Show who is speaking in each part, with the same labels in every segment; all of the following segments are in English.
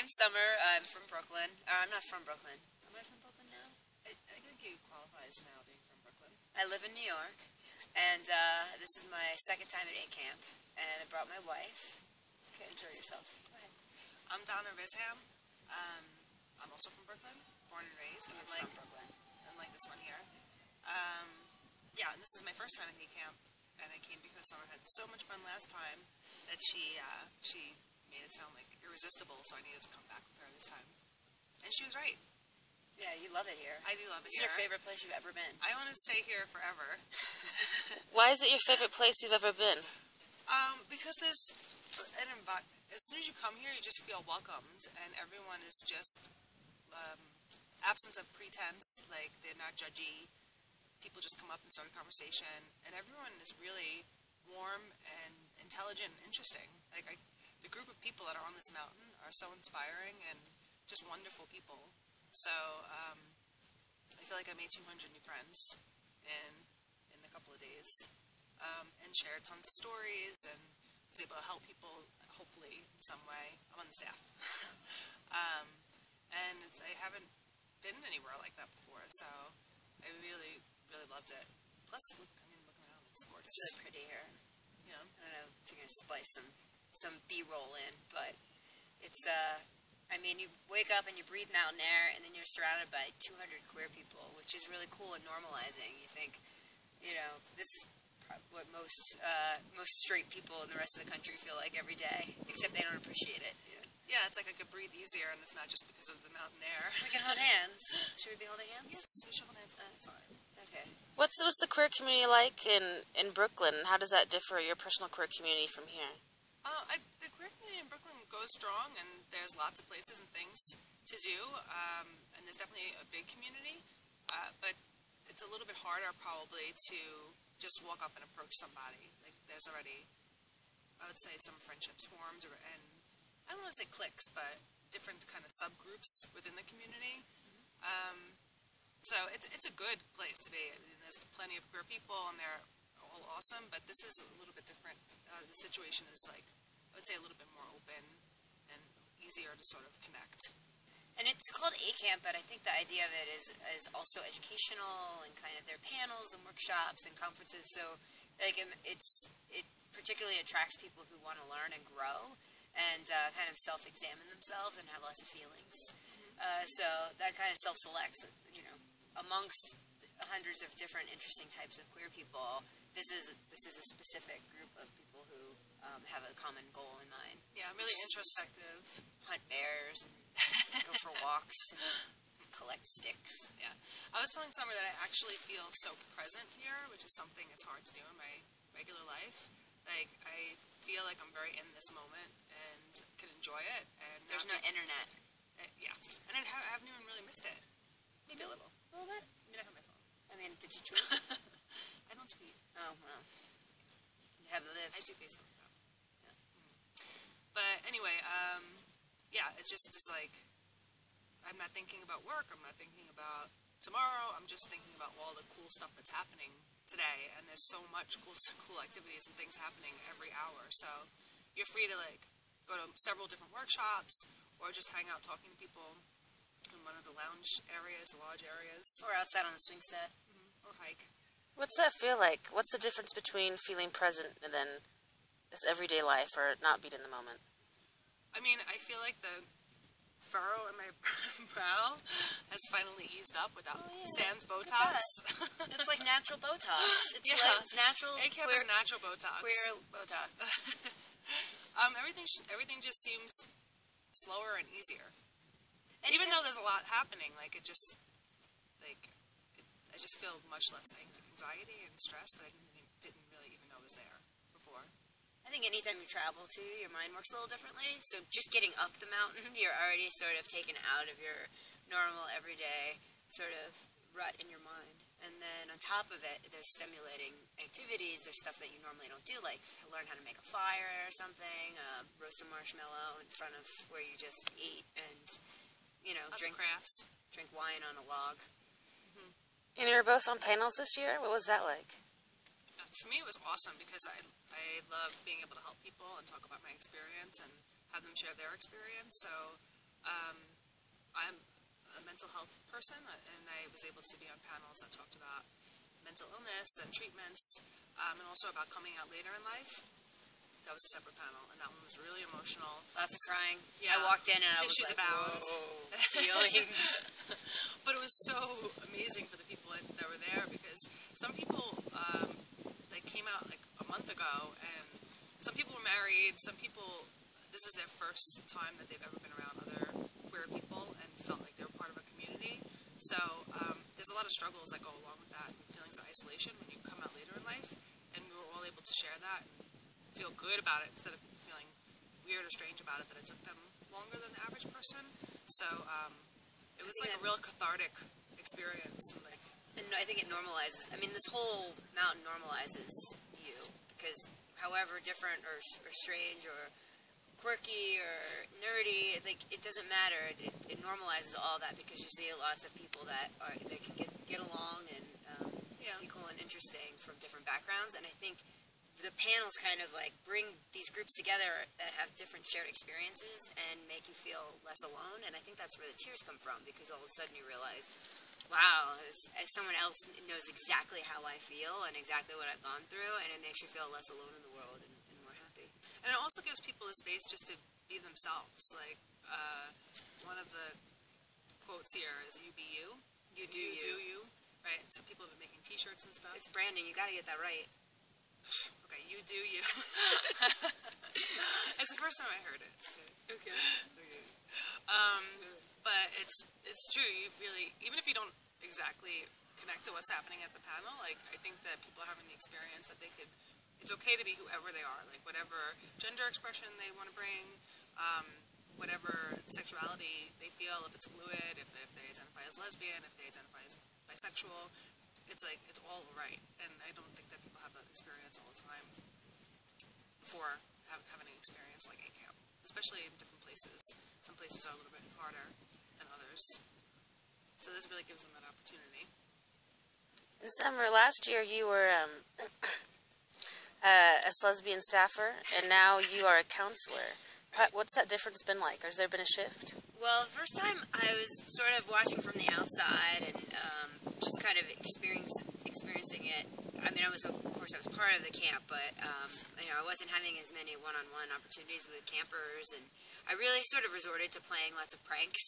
Speaker 1: name's Summer. I'm from Brooklyn. I'm not from Brooklyn. Am I from Brooklyn now?
Speaker 2: I think you qualify as now being from Brooklyn.
Speaker 1: I live in New York, and this is my second time at 8 camp, and I brought my wife. Okay, enjoy yourself. Go ahead.
Speaker 2: I'm Donna Rizham. I'm also from Brooklyn, born and raised.
Speaker 1: I'm from Brooklyn.
Speaker 2: Unlike this one here. Yeah, and this is my first time at 8 camp, and I came because Summer had so much fun last time that she made it sound like irresistible, so I needed to come back with her this time. And she was right.
Speaker 1: Yeah, you love it here.
Speaker 2: I do love it
Speaker 1: here. This is your favorite place you've ever been.
Speaker 2: I want to stay here forever.
Speaker 3: Why is it your favorite place you've ever been?
Speaker 2: Because there's as soon as you come here, you just feel welcomed, and everyone is just absence of pretense, like they're not judgy. People just come up and start a conversation, and everyone is really warm and intelligent and interesting. Like the group of people that are on this mountain are so inspiring and just wonderful people. So I feel like I made 200 new friends in a couple of days, and shared tons of stories and was able to help people, hopefully in some way. I'm on the staff, and I haven't been anywhere like that before, so I really loved it. Plus, look around, it's gorgeous.
Speaker 1: It's really pretty here.
Speaker 2: Yeah.
Speaker 1: I don't know if you're gonna splice some B-roll in, but it's I mean, you wake up and you breathe mountain air, and then you're surrounded by 200 queer people, which is really cool and normalizing. You think, you know, this is what most straight people in the rest of the country feel like every day, except they don't appreciate it.
Speaker 2: Yeah, it's like I could breathe easier, and it's not just because of the mountain air.
Speaker 1: We can hold hands. Should we be holding hands?
Speaker 2: Yes, we should hold hands. It's fine.
Speaker 1: Okay.
Speaker 3: What's the queer community like in Brooklyn? How does that differ, your personal queer community, from here?
Speaker 2: The queer community in Brooklyn goes strong, and there's lots of places and things to do, and there's definitely a big community, but it's a little bit harder probably to just walk up and approach somebody. Like, there's already, I would say, some friendships formed, and I don't want to say cliques, but different kind of subgroups within the community. So it's a good place to be. I mean, there's plenty of queer people, and they're all awesome, but this is a little bit different. The situation is, like, I would say, a little bit more open and easier to sort of connect.
Speaker 1: And it's called 8 camp, but I think the idea of it is also educational, and kind of their panels and workshops and conferences. So, like, it particularly attracts people who want to learn and grow, and kind of self-examine themselves and have lots of feelings. So that kind of self-selects, you know, amongst hundreds of different interesting types of queer people. This is a specific group of people who have a common goal in mind.
Speaker 2: Yeah, really introspective.
Speaker 1: Hunt bears, and go for walks, and collect sticks.
Speaker 2: Yeah. I was telling Summer that I actually feel so present here, which is something that's hard to do in my regular life. Like, I feel like I'm very in this moment and can enjoy it. And
Speaker 1: there's no internet.
Speaker 2: Yeah. And I haven't even really missed it. Maybe a little.
Speaker 1: A little bit?
Speaker 2: I mean, I have my phone.
Speaker 1: I mean, did you tweet?
Speaker 2: I don't tweet.
Speaker 1: Oh, well. You haven't lived.
Speaker 2: I do Facebook, though. Yeah. But anyway, yeah, it's like, I'm not thinking about work, I'm not thinking about tomorrow, I'm just thinking about all the cool stuff that's happening today, and there's so much cool activities and things happening every hour, so you're free to, like, go to several different workshops, or just hang out talking to people in one of the lounge areas, the lodge areas.
Speaker 1: Or outside on the swing set.
Speaker 2: Or hike.
Speaker 3: What's that feel like? What's the difference between feeling present and then this everyday life, or not being in the moment?
Speaker 2: I mean, I feel like the furrow in my brow has finally eased up without sans Botox.
Speaker 1: It's like natural Botox. It's natural.
Speaker 2: 8 camp is natural Botox.
Speaker 1: Queer Botox.
Speaker 2: Everything just seems slower and easier. And even though there's a lot happening, like, I just feel much less anxiety and stress that I didn't really even know was there before.
Speaker 1: I think anytime you travel, too, your mind works a little differently. So just getting up the mountain, you're already sort of taken out of your normal, everyday sort of rut in your mind. And then on top of it, there's stimulating activities. There's stuff that you normally don't do, like learn how to make a fire or something, roast a marshmallow in front of where you just eat, and, you know,
Speaker 2: drink crafts.
Speaker 1: Drink wine on a log.
Speaker 3: And you were both on panels this year? What was that like?
Speaker 2: For me, it was awesome because I love being able to help people and talk about my experience and have them share their experience. So I'm a mental health person, and I was able to be on panels that talked about mental illness and treatments, and also about coming out later in life. That was a separate panel, and that one was really emotional.
Speaker 1: Lots of crying.
Speaker 2: Yeah.
Speaker 1: I walked in and I was
Speaker 2: Tissues
Speaker 1: like,
Speaker 2: abound.
Speaker 1: whoa, feelings.
Speaker 2: But it was so amazing for the people that were there, because some people they came out like a month ago, and some people were married. Some people, this is their first time that they've ever been around other queer people and felt like they were part of a community. So there's a lot of struggles that go along with that, and feelings of isolation when you come out later in life. And we were all able to share that and feel good about it, instead of feeling weird or strange about it, that it took them longer than the average person. So it was like a real cathartic experience.
Speaker 1: And I think it normalizes. I mean, this whole mountain normalizes you, because however different or strange or quirky or nerdy, like, it doesn't matter. It normalizes all that, because you see lots of people that can get along and be cool and interesting from different backgrounds. And I think the panels kind of like bring these groups together that have different shared experiences and make you feel less alone. And I think that's where the tears come from, because all of a sudden you realize, wow, someone else knows exactly how I feel and exactly what I've gone through, and it makes you feel less alone in the world and more happy.
Speaker 2: And it also gives people a space just to be themselves. Like, one of the quotes here is, "You be you."
Speaker 1: You do
Speaker 2: you. Right? So people have been making T-shirts and stuff.
Speaker 1: It's branding. You got to get that right.
Speaker 2: Okay, you do you. It's the first time I heard it. Okay. But it's true. You really, even if you don't exactly connect to what's happening at the panel, like, I think that people are having the experience that they could. It's okay to be whoever they are, like whatever gender expression they want to bring, whatever sexuality they feel, if it's fluid, if they identify as lesbian, if they identify as bisexual. It's like, it's all right. And I don't think that people have that experience all the time before having an experience like A camp, especially in different places. Some places are a little bit harder than others. So this really gives them that opportunity.
Speaker 3: In summer last year, you were a lesbian staffer, and now you are a counselor. What's that difference been like? Has there been a shift?
Speaker 1: Well, the first time I was sort of watching from the outside and just kind of experiencing it. I mean, of course, I was part of the camp, but I wasn't having as many one-on-one opportunities with campers, and I really sort of resorted to playing lots of pranks.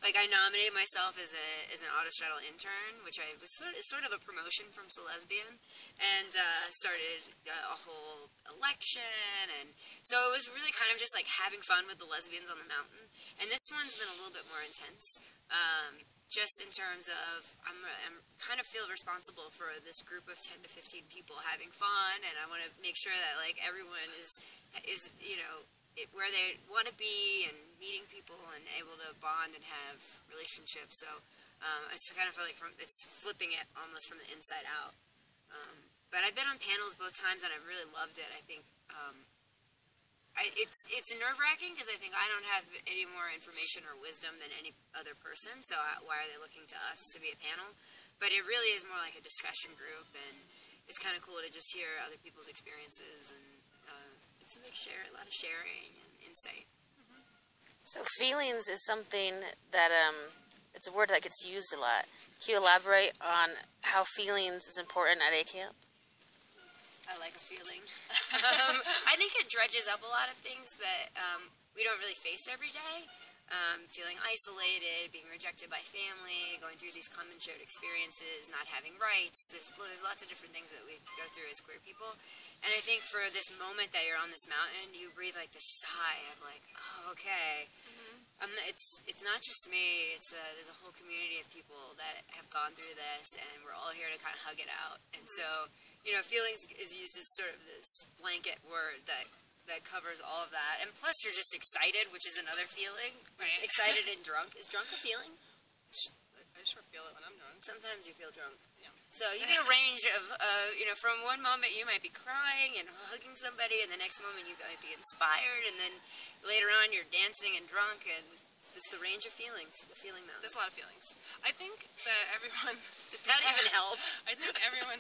Speaker 1: Like, I nominated myself as an autostraddle intern, which I was sort of a promotion from Celesbian, and started a whole election, and so it was really kind of just like having fun with the lesbians on the mountain. And this one's been a little bit more intense. Just in terms of, I'm kind of feel responsible for this group of 10 to 15 people having fun, and I want to make sure that, like, everyone is where they want to be, and meeting people and able to bond and have relationships. So it's kind of like it's flipping it almost from the inside out. But I've been on panels both times, and I've really loved it. I think it's nerve-wracking, because I think I don't have any more information or wisdom than any other person, so why are they looking to us to be a panel? But it really is more like a discussion group, and it's kind of cool to just hear other people's experiences, and it's a lot of sharing and insight.
Speaker 3: Mm-hmm. So feelings is something that, it's a word that gets used a lot. Can you elaborate on how feelings is important at A camp?
Speaker 1: I like a feeling. I think it dredges up a lot of things that we don't really face every day. Feeling isolated, being rejected by family, going through these common shared experiences, not having rights. There's lots of different things that we go through as queer people. And I think for this moment that you're on this mountain, you breathe like this sigh of like, oh, okay. Mm-hmm. It's not just me. There's a whole community of people that have gone through this, and we're all here to kind of hug it out. And so, feelings is used as sort of this blanket word that covers all of that. And plus, you're just excited, which is another feeling.
Speaker 2: Right.
Speaker 1: Excited and drunk. Is drunk a feeling?
Speaker 2: I sure feel it when I'm drunk.
Speaker 1: Sometimes you feel drunk.
Speaker 2: Yeah.
Speaker 1: So you get a range of, from one moment you might be crying and hugging somebody, and the next moment you might be inspired, and then later on you're dancing and drunk, and it's the range of feelings, the feeling mountain.
Speaker 2: There's a lot of feelings. I think that everyone...
Speaker 1: Did that even help?
Speaker 2: I think everyone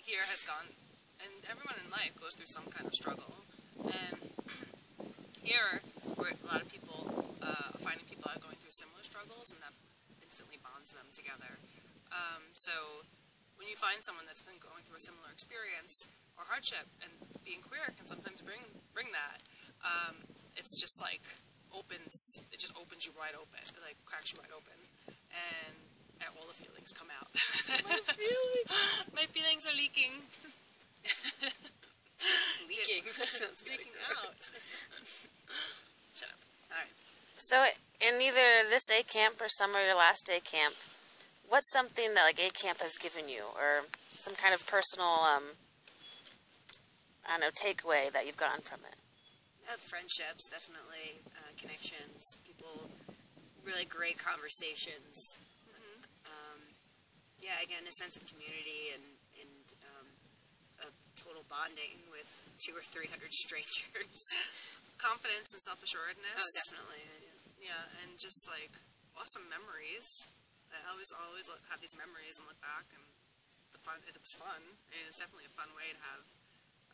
Speaker 2: here has gone, and everyone in life goes through some kind of struggle. And here, where a lot of people find struggles, and that instantly bonds them together. So when you find someone that's been going through a similar experience or hardship, and being queer can sometimes bring that, it's just like it just opens you wide open, it like cracks you wide open, and all the feelings come out. My feelings are leaking.
Speaker 1: Leaking. That sounds
Speaker 2: leaking out. Shut up. All right.
Speaker 3: So, in either this A camp or some of your last A camp, what's something that like A camp has given you, or some kind of personal, I don't know, takeaway that you've gotten from it?
Speaker 1: Friendships, definitely. Connections. People, really great conversations. Yeah, again, a sense of community and a total bonding with 200 or 300 strangers.
Speaker 2: Confidence and self-assuredness.
Speaker 1: Oh, definitely.
Speaker 2: Yeah, and just like awesome memories. I always have these memories and look back, and it was fun. And it was definitely a fun way to have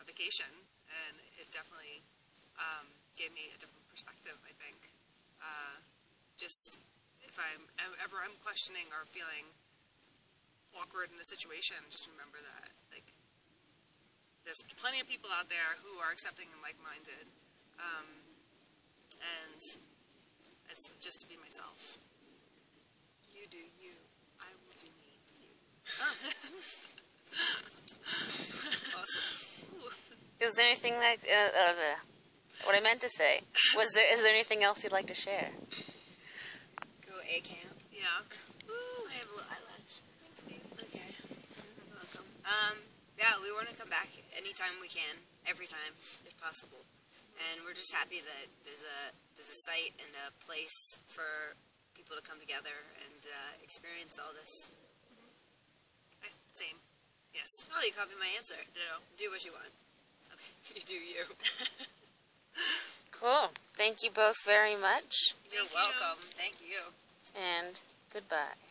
Speaker 2: a vacation, and it definitely gave me a different perspective, I think. Just if I'm questioning or feeling awkward in a situation, just remember that like there's plenty of people out there who are accepting and like-minded, and it's just to be myself. You do you, I will do me.
Speaker 1: Oh. Awesome. Ooh.
Speaker 3: Is there anything like what I meant to say? Is there anything else you'd like to share?
Speaker 1: Go A camp.
Speaker 2: Yeah.
Speaker 1: Ooh, I have a little eyelash. Thanks, babe. Okay. You're welcome. Yeah, we want to come back anytime we can, every time, if possible. And we're just happy that there's a site and a place for people to come together and experience all this.
Speaker 2: Same. Yes.
Speaker 1: Oh, you copied my answer.
Speaker 2: Ditto.
Speaker 1: Do what you want. Okay. You do you.
Speaker 3: Cool. Thank you both very much.
Speaker 1: You're welcome. Thank you.
Speaker 3: And goodbye.